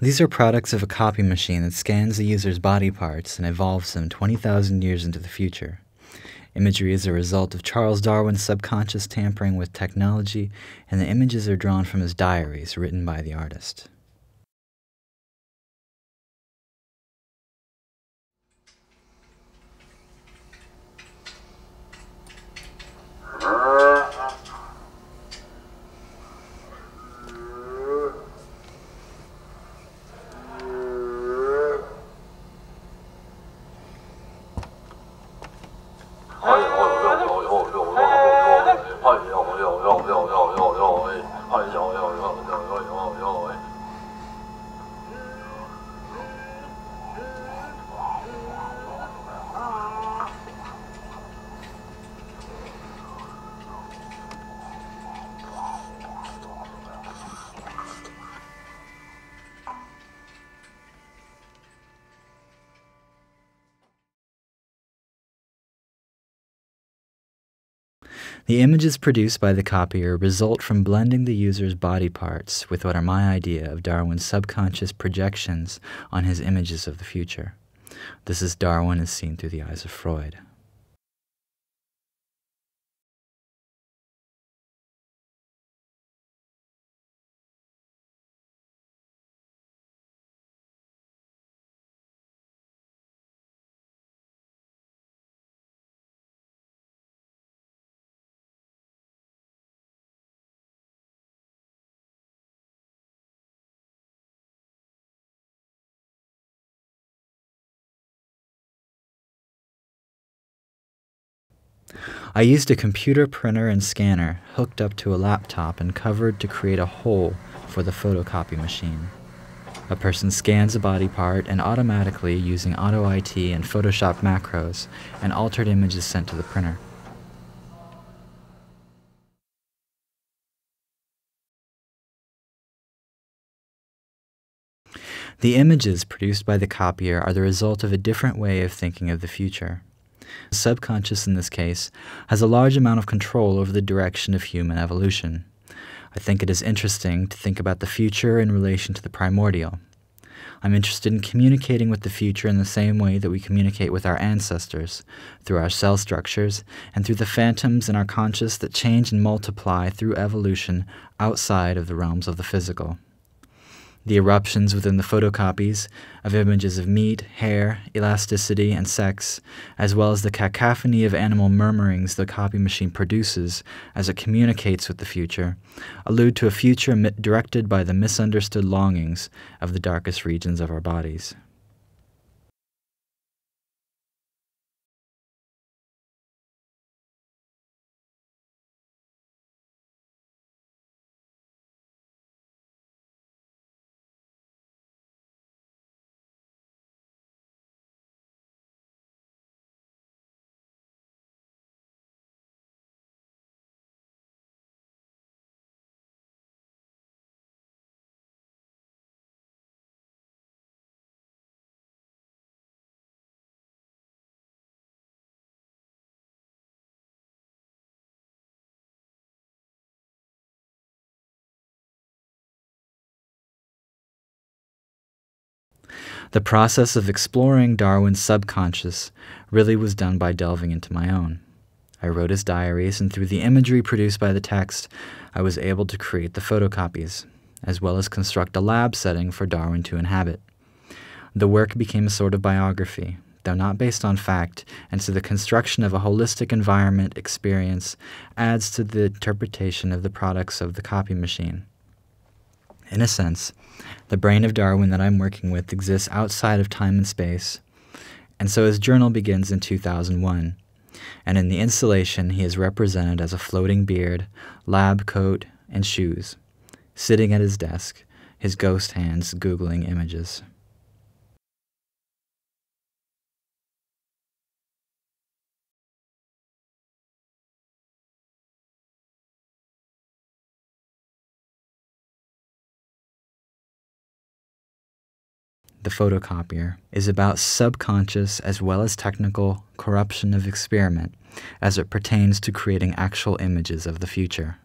These are products of a copy machine that scans the user's body parts and evolves them 20,000 years into the future. Imagery is a result of Charles Darwin's subconscious tampering with technology, and the images are drawn from his diaries written by the artist. The images produced by the copier result from blending the user's body parts with what are my idea of Darwin's subconscious projections on his images of the future. This is Darwin as seen through the eyes of Freud. I used a computer printer and scanner hooked up to a laptop and covered to create a hole for the photocopy machine. A person scans a body part and automatically, using Auto IT and Photoshop macros, an altered image is sent to the printer. The images produced by the copier are the result of a different way of thinking of the future. The subconscious, in this case, has a large amount of control over the direction of human evolution. I think it is interesting to think about the future in relation to the primordial. I'm interested in communicating with the future in the same way that we communicate with our ancestors, through our cell structures and through the phantoms in our conscious that change and multiply through evolution outside of the realms of the physical. The eruptions within the photocopies of images of meat, hair, elasticity, and sex, as well as the cacophony of animal murmurings the copy machine produces as it communicates with the future, allude to a future directed by the misunderstood longings of the darkest regions of our bodies. The process of exploring Darwin's subconscious really was done by delving into my own. I wrote his diaries, and through the imagery produced by the text, I was able to create the photocopies, as well as construct a lab setting for Darwin to inhabit. The work became a sort of biography, though not based on fact, and so the construction of a holistic environment experience adds to the interpretation of the products of the copy machine. In a sense, the brain of Darwin that I'm working with exists outside of time and space, and so his journal begins in 2001, and in the installation he is represented as a floating beard, lab coat, and shoes, sitting at his desk, his ghost hands Googling images. The photocopier is about subconscious as well as technical corruption of experiment as it pertains to creating actual images of the future.